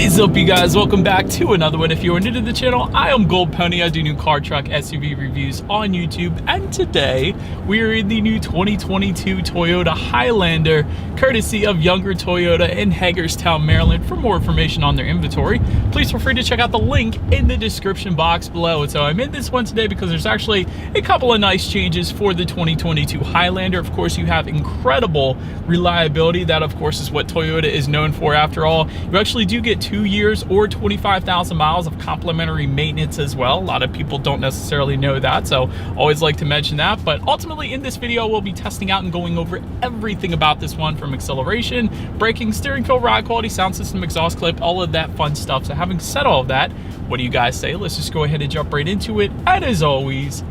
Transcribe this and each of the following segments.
is up, you guys? Welcome back to another one. If you are new to the channel, I am Gold Pony. I do new car, truck, SUV reviews on YouTube, and today we are in the new 2022 Toyota Highlander, courtesy of Younger Toyota in Hagerstown, Maryland. For more information on their inventory, please feel free to check out the link in the description box below. And so I'm in this one today because there's actually a couple of nice changes for the 2022 Highlander. Of course, you have incredible reliability. That, of course, is what Toyota is known for. After all, you actually do get 2 years or 25,000 miles of complimentary maintenance as well. A lot of people don't necessarily know that, so always like to mention that. But ultimately in this video, we'll be testing out and going over everything about this one, from acceleration, braking, steering feel, ride quality, sound system, exhaust clip, all of that fun stuff. So having said all of that, what do you guys say? Let's just go ahead and jump right into it. And as always,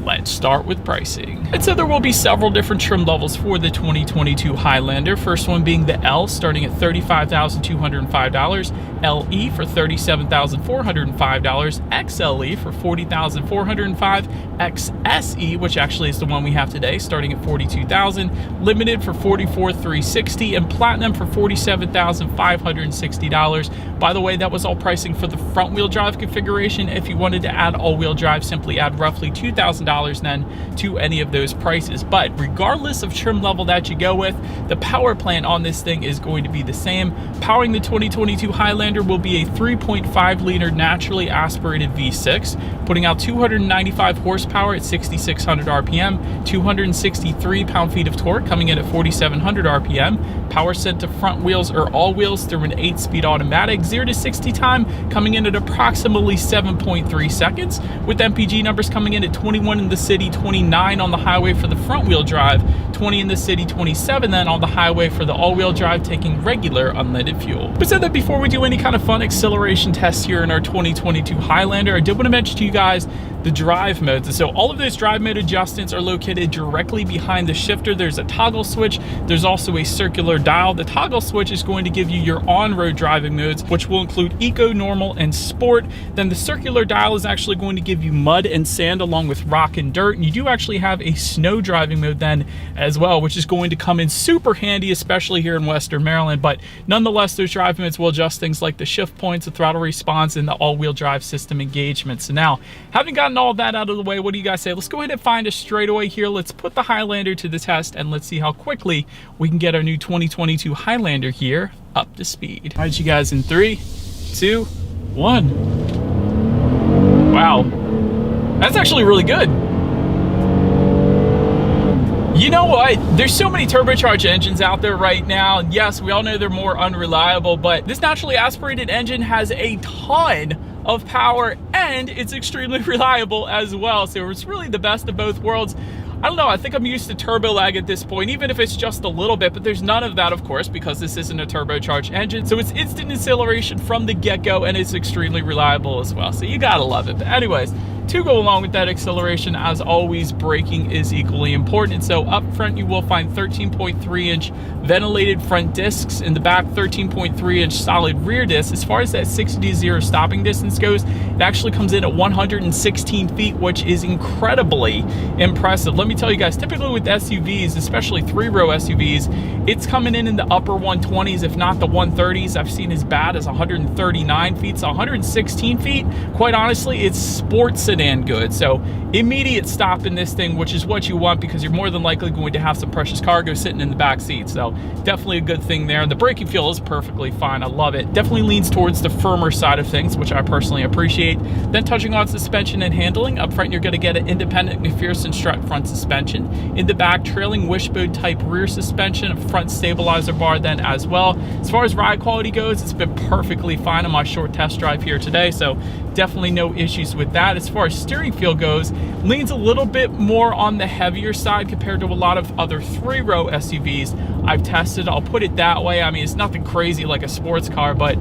let's start with pricing. And so there will be several different trim levels for the 2022 Highlander. First one being the L, starting at $35,205, LE for $37,405, XLE for $40,405, XSE, which actually is the one we have today, starting at $42,000, Limited for $44,360, and Platinum for $47,560. By the way, that was all pricing for the front wheel drive configuration. If you wanted to add all-wheel drive, simply add roughly $2,000 then to any of those prices. But regardless of trim level that you go with, the power plant on this thing is going to be the same. Powering the 2022 Highlander will be a 3.5 liter naturally aspirated V6, putting out 295 horsepower at 6,600 RPM, 263 pound-feet of torque, coming in at 4,700 RPM. Power sent to front wheels or all wheels through an 8-speed automatic. 0 to 60 time coming in at approximately 7.3 seconds, with MPG numbers coming in at 21 in the city, 29 on the highway for the front wheel drive, 20 in the city, 27 then on the highway for the all-wheel drive, taking regular unleaded fuel. But said that before we do any kind of fun acceleration tests here in our 2022 Highlander, I did want to mention to you guys the drive modes. And so all of those drive mode adjustments are located directly behind the shifter. There's a toggle switch. There's also a circular dial. The toggle switch is going to give you your on-road driving modes, which will include Eco, Normal, and Sport. Then the circular dial is actually going to give you mud and sand along with rock and dirt. And you do actually have a snow driving mode then as well, which is going to come in super handy, especially here in Western Maryland. But nonetheless, those drive modes will adjust things like the shift points, the throttle response, and the all-wheel drive system engagement. So now, having gotten all that out of the way, what do you guys say? Let's go ahead and find a straightaway here. Let's put the Highlander to the test, and let's see how quickly we can get our new 2022 Highlander here up to speed. All right, you guys, in 3, 2, 1. Wow, that's actually really good. You know what? There's so many turbocharged engines out there right now. And yes, we all know they're more unreliable, but this naturally aspirated engine has a ton of power and it's extremely reliable as well. So it's really the best of both worlds. I don't know, I think I'm used to turbo lag at this point, even if it's just a little bit, but there's none of that, of course, because this isn't a turbocharged engine. So it's instant acceleration from the get-go, and it's extremely reliable as well. So you gotta love it. But anyways, to go along with that acceleration, as always, braking is equally important. And so up front, you will find 13.3-inch ventilated front discs. In the back, 13.3-inch solid rear discs. As far as that 60 to 0 stopping distance goes, it actually comes in at 116 feet, which is incredibly impressive. Let me tell you guys, typically with SUVs, especially 3-row SUVs, it's coming in the upper 120s, if not the 130s. I've seen as bad as 139 feet, so 116 feet. Quite honestly, it's sports sedan good. So immediate stop in this thing, which is what you want because you're more than likely going to have some precious cargo sitting in the back seat. So definitely a good thing there. And the braking feel is perfectly fine. I love it. Definitely leans towards the firmer side of things, which I personally appreciate. Then touching on suspension and handling, up front, you're going to get an independent McPherson strut front suspension. In the back, trailing wishbone type rear suspension, a front stabilizer bar then as well. As far as ride quality goes, it's been perfectly fine on my short test drive here today. So definitely no issues with that. As far as steering feel goes, leans a little bit more on the heavier side compared to a lot of other 3-row SUVs I've tested. I'll put it that way. I mean, it's nothing crazy like a sports car, but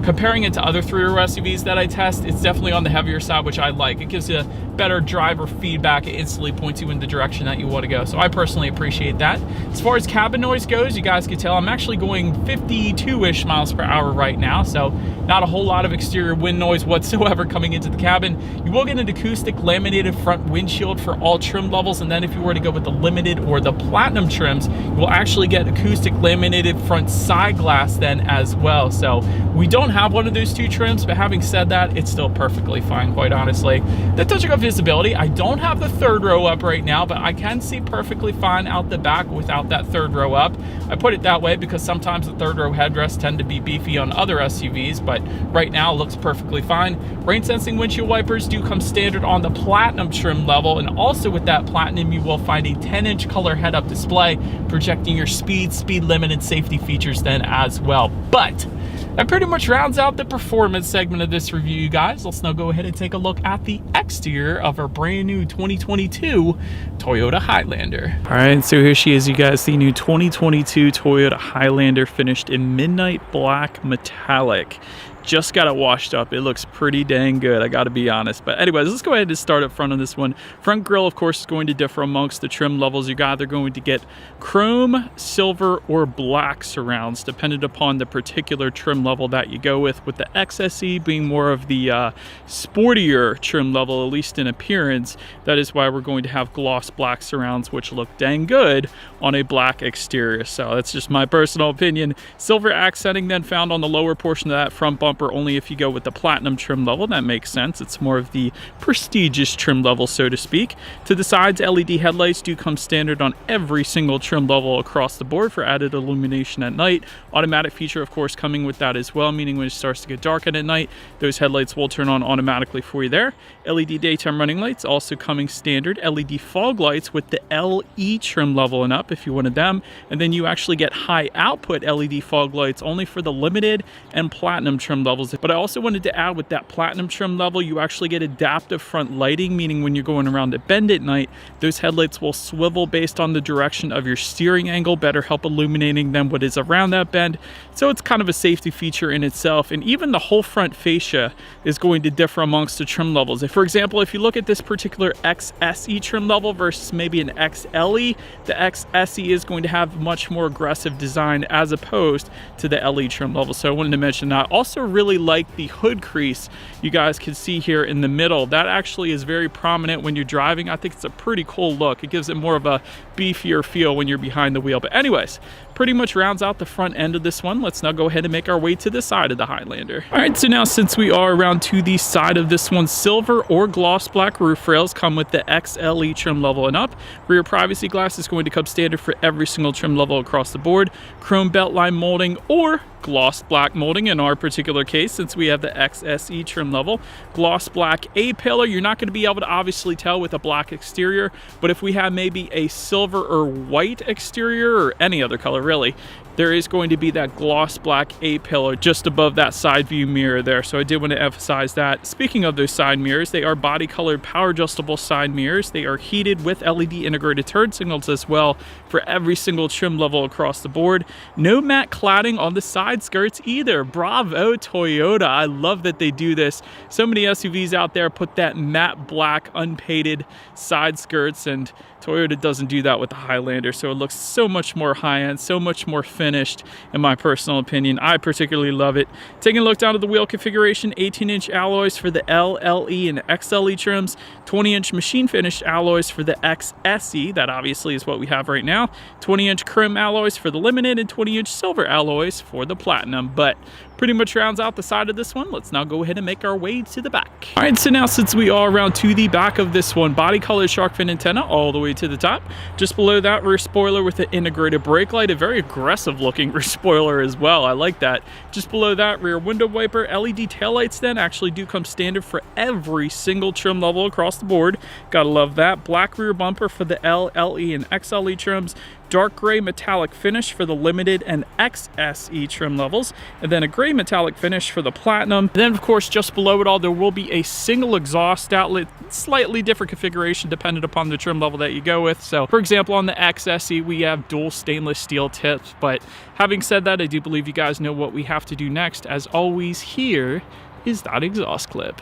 comparing it to other 3-row SUVs that I test, it's definitely on the heavier side, which I like. It gives you better driver feedback. It instantly points you in the direction that you want to go. So I personally appreciate that. As far as cabin noise goes, you guys can tell I'm actually going 52-ish miles per hour right now. So not a whole lot of exterior wind noise whatsoever coming into the cabin. You will get an acoustic laminated front windshield for all trim levels. And then if you were to go with the limited or the platinum trims, you will actually get acoustic laminated front side glass then as well. So we don't don't have one of those two trims, but having said that, it's still perfectly fine, quite honestly. The touching of visibility, I don't have the third row up right now, but I can see perfectly fine out the back without that third row up. I put it that way because sometimes the third row headrests tend to be beefy on other SUVs, but right now it looks perfectly fine. Rain sensing windshield wipers do come standard on the Platinum trim level, and also with that Platinum you will find a 10-inch color head-up display projecting your speed limit, and safety features then as well. But that pretty much rounds out the performance segment of this review, you guys. Let's now go ahead and take a look at the exterior of our brand new 2022 Toyota Highlander. All right, so here she is, you guys, the new 2022 Toyota Highlander, finished in midnight black metallic. Just got it washed up. It looks pretty dang good, I gotta be honest. But anyways, let's go ahead and start up front on this one. Front grille, of course, is going to differ amongst the trim levels. You're either going to get chrome, silver, or black surrounds, depending upon the particular trim level that you go with the XSE being more of the sportier trim level, at least in appearance. That is why we're going to have gloss black surrounds, which look dang good on a black exterior. So that's just my personal opinion. Silver accenting then found on the lower portion of that front bumper, only if you go with the Platinum trim level. That makes sense. It's more of the prestigious trim level, so to speak. To the sides, LED headlights do come standard on every single trim level across the board for added illumination at night. Automatic feature, of course, coming with that as well, meaning when it starts to get dark at night, those headlights will turn on automatically for you there. LED daytime running lights also coming standard. LED fog lights with the LE trim level and up if you wanted them. And then you actually get high output LED fog lights only for the limited and Platinum trim levels. But I also wanted to add, with that Platinum trim level, you actually get adaptive front lighting, meaning when you're going around a bend at night, those headlights will swivel based on the direction of your steering angle, better help illuminating than what is around that bend. So it's kind of a safety feature in itself. And even the whole front fascia is going to differ amongst the trim levels. For example, if you look at this particular XSE trim level versus maybe an XLE, the XSE is going to have much more aggressive design as opposed to the LE trim level. So I wanted to mention that. Also really like the hood crease you guys can see here in the middle. That actually is very prominent when you're driving. I think it's a pretty cool look. It gives it more of a beefier feel when you're behind the wheel. But anyways, pretty much rounds out the front end of this one. Let's now go ahead and make our way to the side of the Highlander. All right, so now since we are around to the side of this one, silver or gloss black roof rails come with the XLE trim level and up. Rear privacy glass is going to come standard for every single trim level across the board. Chrome beltline molding or gloss black molding in our particular case, since we have the XSE trim level. Gloss black A-pillar, you're not going to be able to obviously tell with a black exterior, but if we have maybe a silver or white exterior, or any other color really, there is going to be that gloss black A-pillar just above that side view mirror there. So I did want to emphasize that. Speaking of those side mirrors, they are body colored power adjustable side mirrors. They are heated with LED integrated turn signals as well for every single trim level across the board. No matte cladding on the side skirts either. Bravo Toyota. I love that they do this. So many SUVs out there put that matte black unpainted side skirts, and Toyota doesn't do that with the Highlander, so it looks so much more high-end, so much more finished, in my personal opinion. I particularly love it. Taking a look down at the wheel configuration, 18-inch alloys for the L, LE, and XLE trims, 20-inch machine-finished alloys for the XSE, that obviously is what we have right now, 20-inch chrome alloys for the Limited, and 20-inch silver alloys for the Platinum. But pretty much rounds out the side of this one. Let's now go ahead and make our way to the back. All right, so now since we are around to the back of this one, body colored shark fin antenna all the way to the top. Just below that, rear spoiler with an integrated brake light, a very aggressive looking rear spoiler as well. I like that. Just below that, rear window wiper. LED taillights then actually do come standard for every single trim level across the board. Gotta love that. Black rear bumper for the L, LE, and XLE trims. Dark gray metallic finish for the Limited and XSE trim levels, and then a gray metallic finish for the Platinum. And then of course, just below it all, there will be a single exhaust outlet, slightly different configuration dependent upon the trim level that you go with. So for example, on the XSE, we have dual stainless steel tips. But having said that, I do believe you guys know what we have to do next. As always, here is that exhaust clip.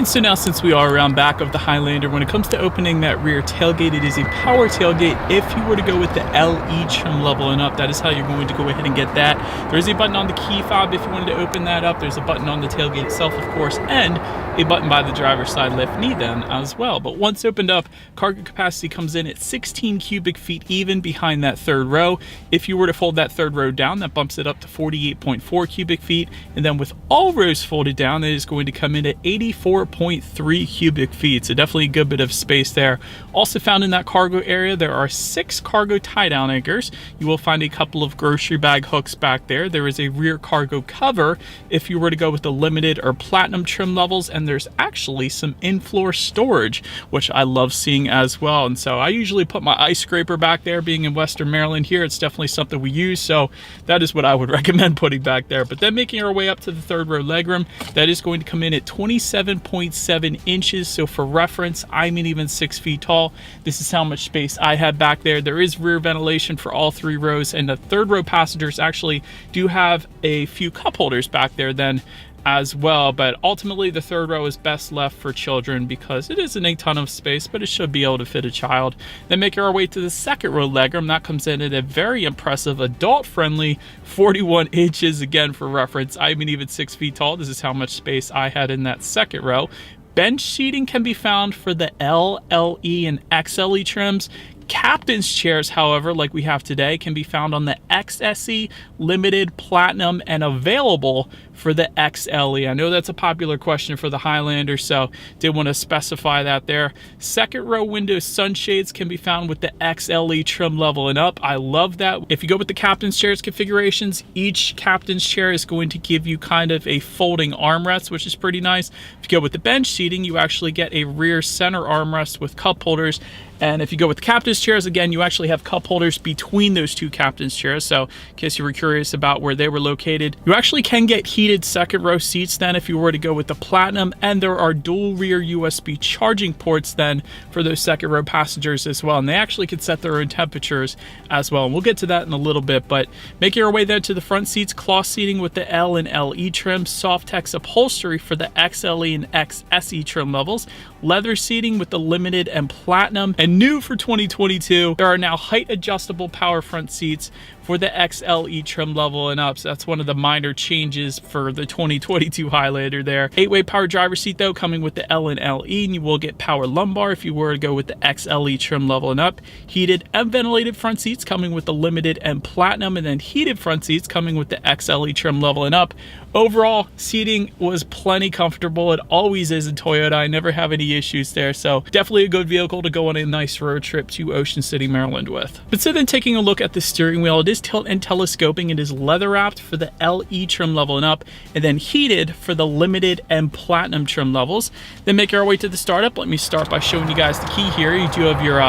And so now, since we are around back of the Highlander, when it comes to opening that rear tailgate, it is a power tailgate. If you were to go with the LE trim level and up, that is how you're going to go ahead and get that. There is a button on the key fob if you wanted to open that up. There's a button on the tailgate itself, of course, and a button by the driver's side lift knee then as well. But once opened up, cargo capacity comes in at 16 cubic feet even behind that third row. If you were to fold that third row down, that bumps it up to 48.4 cubic feet. And then with all rows folded down, it is going to come in at 84.3 cubic feet. So definitely a good bit of space there. Also found in that cargo area, there are 6 cargo tie-down anchors. You will find a couple of grocery bag hooks back there. There is a rear cargo cover if you were to go with the limited or platinum trim levels, and there's actually some in-floor storage, which I love seeing as well. And so I usually put my ice scraper back there. Being in Western Maryland here, it's definitely something we use, so that is what I would recommend putting back there. But then making our way up to the third row legroom, that is going to come in at 27.7 inches. So for reference, I'm even 6 feet tall. This is how much space I have back there. There is rear ventilation for all 3 rows, and the third row passengers actually do have a few cup holders back there then as well, but ultimately the third row is best left for children because it isn't a ton of space, but it should be able to fit a child. Then making our way to the second row legroom, that comes in at a very impressive adult-friendly 41 inches. Again, for reference, I'm even 6 feet tall. This is how much space I had in that second row. Bench seating can be found for the L, LE, and XLE trims. Captain's chairs, however, like we have today, can be found on the XSE, Limited, Platinum, and available for the XLE. I know that's a popular question for the Highlander, so did want to specify that there. Second row window sunshades can be found with the XLE trim level and up. I love that. If you go with the captain's chairs configurations, each captain's chair is going to give you kind of a folding armrest, which is pretty nice. If you go with the bench seating, you actually get a rear center armrest with cup holders. And if you go with the captain's chairs, again, you actually have cup holders between those 2 captain's chairs. So in case you were curious about where they were located, you actually can get heated second row seats then if you were to go with the platinum. And there are dual rear USB charging ports then for those second row passengers as well. And they actually can set their own temperatures as well. And we'll get to that in a little bit. But making our way then to the front seats, cloth seating with the L and LE trim, Softex upholstery for the XLE and XSE trim levels, leather seating with the limited and platinum. And new for 2022, there are now height adjustable power front seats for the XLE trim level and up. So that's one of the minor changes for the 2022 Highlander there. 8-way power driver seat though, coming with the L and LE, and you will get power lumbar if you were to go with the XLE trim level and up. Heated and ventilated front seats coming with the limited and platinum, and then heated front seats coming with the XLE trim level and up. Overall, seating was plenty comfortable. It always is in Toyota. I never have any issues there. So definitely a good vehicle to go on a nice road trip to Ocean City, Maryland with. But so then taking a look at the steering wheel, it is tilt and telescoping. It is leather wrapped for the LE trim level and up, and then heated for the limited and platinum trim levels. Then making our way to the startup, let me start by showing you guys the key here. You do have your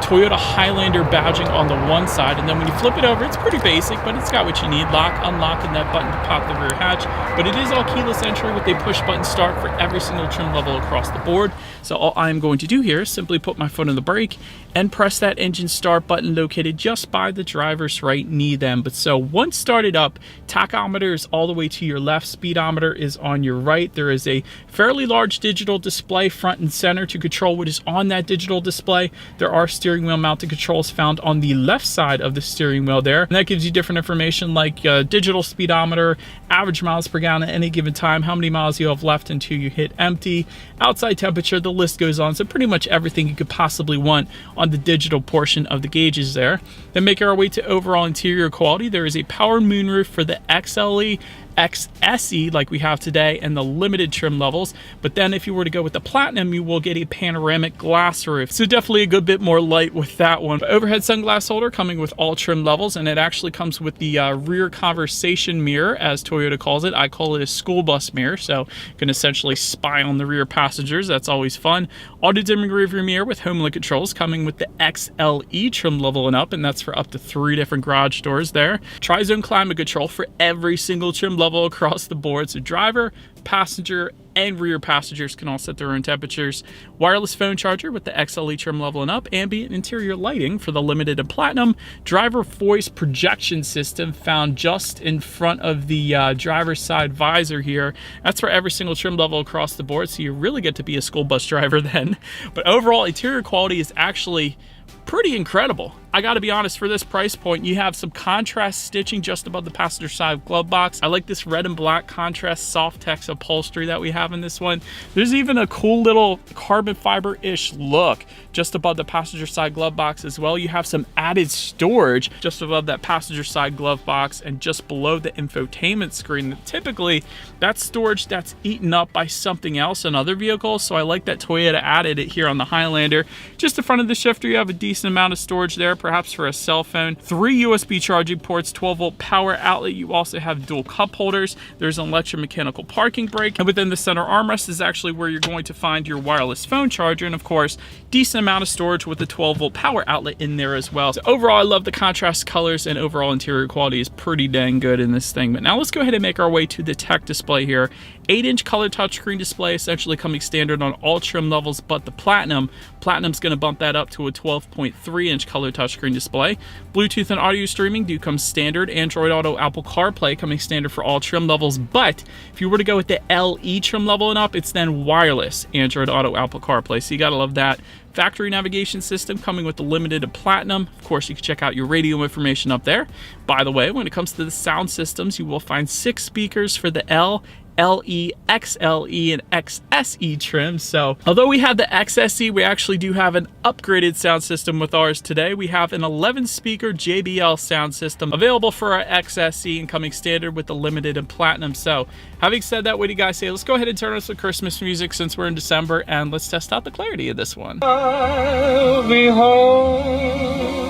Toyota Highlander badging on the one side, and then when you flip it over, it's pretty basic, but it's got what you need. Lock, unlock, and that button to pop the rear hatch. But it is all keyless entry with a push button start for every single trim level across the board. So all I'm going to do here is simply put my foot on the brake and press that engine start button located just by the driver's right knee then. But so once started up, tachometer is all the way to your left, speedometer is on your right. There is a fairly large digital display front and center to control what is on that digital display. There are steering wheel mounted controls found on the left side of the steering wheel there, and that gives you different information like digital speedometer, average miles per gallon at any given time, how many miles you have left until you hit empty, outside temperature, the list goes on. So pretty much everything you could possibly want on the digital portion of the gauges there. Then making our way to overall interior quality, there is a power moonroof for the XLE, XSE like we have today, and the limited trim levels. But then if you were to go with the platinum, you will get a panoramic glass roof. So definitely a good bit more light with that one. Overhead sunglass holder coming with all trim levels, and it actually comes with the rear conversation mirror, as Toyota calls it. I call it a school bus mirror, so you can essentially spy on the rear passengers. That's always fun. Auto dimming rearview mirror with home link controls coming with the XLE trim level and up, and that's for up to 3 different garage doors there. Tri-zone climate control for every single trim level level across the board. So driver, passenger, and rear passengers can all set their own temperatures. Wireless phone charger with the XLE trim level and up. Ambient interior lighting for the limited and platinum. Driver voice projection system found just in front of the driver's side visor here. That's for every single trim level across the board, so you really get to be a school bus driver then. But overall, interior quality is actually pretty incredible. I gotta be honest, for this price point, you have some contrast stitching just above the passenger side glove box. I like this red and black contrast soft text upholstery that we have in this one. There's even a cool little carbon fiber-ish look just above the passenger side glove box as well. You have some added storage just above that passenger side glove box and just below the infotainment screen. Typically, that's storage that's eaten up by something else in other vehicles, so I like that Toyota added it here on the Highlander. Just in front of the shifter, you have a decent amount of storage there, perhaps for a cell phone. 3 USB charging ports, 12-volt power outlet. You also have dual cup holders. There's an electromechanical parking brake, and within the center armrest is actually where you're going to find your wireless phone charger, and of course, decent amount of storage with the 12-volt power outlet in there as well. So overall, I love the contrast colors, and overall interior quality is pretty dang good in this thing. But now let's go ahead and make our way to the tech display here. 8-inch color touchscreen display, essentially coming standard on all trim levels but the Platinum. Platinum's going to bump that up to a 12.3-inch color touchscreen display. Bluetooth and audio streaming do come standard. Android Auto, Apple CarPlay coming standard for all trim levels, but if you were to go with the LE trim level and up, it's then wireless Android Auto, Apple CarPlay, so you gotta love that. Factory navigation system coming with the limited and platinum. Of course, you can check out your radio information up there. By the way, when it comes to the sound systems, you will find 6 speakers for the L, LE, XLE, and XSE trim. So although we have the XSE, we actually do have an upgraded sound system with ours today. We have an 11-speaker JBL sound system available for our XSE and coming standard with the limited and platinum. So having said that, what do you guys say? Let's go ahead and turn on some Christmas music since we're in December, and let's test out the clarity of this one. I'll be home.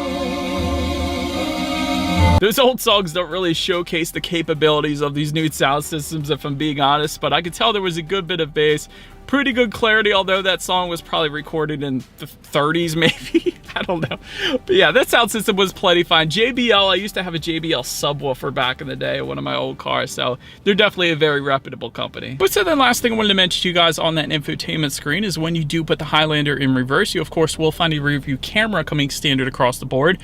Those old songs don't really showcase the capabilities of these new sound systems, if I'm being honest, but I could tell there was a good bit of bass, pretty good clarity, although that song was probably recorded in the 30s maybe. I don't know. But yeah, that sound system was plenty fine. JBL, I used to have a JBL subwoofer back in the day, one of my old cars, so they're definitely a very reputable company. But so then last thing I wanted to mention to you guys on that infotainment screen is when you do put the Highlander in reverse, you of course will find a rear view camera coming standard across the board.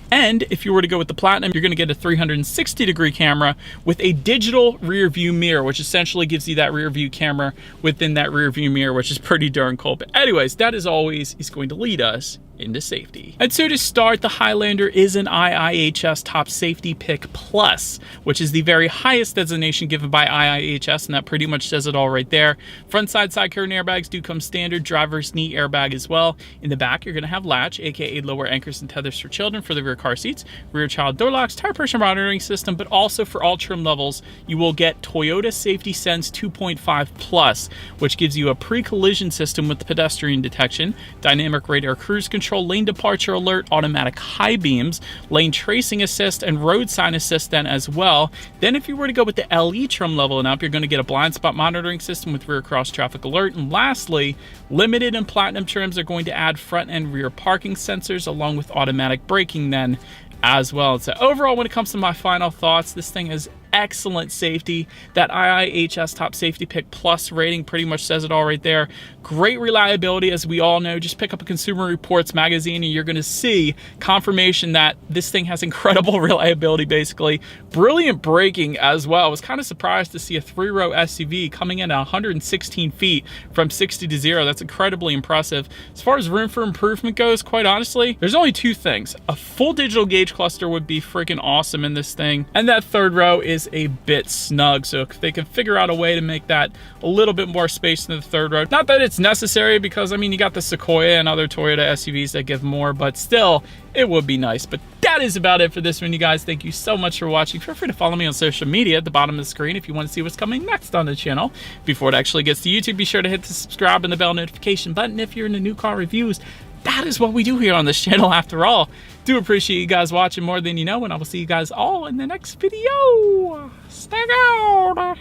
And if you were to go with the Platinum, you're going to get a 360-degree camera with a digital rear view mirror, which essentially gives you that rear view camera within that rear view mirror, which is pretty darn cool. But anyways, that as always is going to lead us into safety. And so to start, the Highlander is an IIHS Top Safety Pick Plus, which is the very highest designation given by IIHS, and that pretty much says it all right there. Front side curtain airbags do come standard, driver's knee airbag as well. In the back, you're going to have latch, aka lower anchors and tethers for children for the rear car seats, rear child door locks, tire pressure monitoring system, but also for all trim levels, you will get Toyota Safety Sense 2.5 Plus, which gives you a pre-collision system with pedestrian detection, dynamic radar cruise control, lane departure alert, automatic high beams, lane tracing assist, and road sign assist then as well. Then if you were to go with the LE trim level and up, you're going to get a blind spot monitoring system with rear cross traffic alert. And lastly, limited and platinum trims are going to add front and rear parking sensors along with automatic braking then as well. So overall, when it comes to my final thoughts, this thing is excellent safety. That IIHS Top Safety Pick Plus rating pretty much says it all right there. Great reliability, as we all know. Just pick up a Consumer Reports magazine and you're going to see confirmation that this thing has incredible reliability, basically. Brilliant braking as well. I was kind of surprised to see a 3-row SUV coming in at 116 feet from 60 to 0. That's incredibly impressive. As far as room for improvement goes, quite honestly, there's only 2 things. A full digital gauge cluster would be freaking awesome in this thing, and that 3rd row is a bit snug, so if they can figure out a way to make that a little bit more space in the 3rd row. Not that it's necessary, because I mean, you got the Sequoia and other Toyota SUVs that give more, but still, it would be nice. But that is about it for this one, you guys. Thank you so much for watching. Feel free to follow me on social media at the bottom of the screen if you want to see what's coming next on the channel. Before it actually gets to YouTube, be sure to hit the subscribe and the bell notification button if you're into new car reviews. That is what we do here on this channel after all. Do appreciate you guys watching more than you know, and I will see you guys all in the next video. Stay out.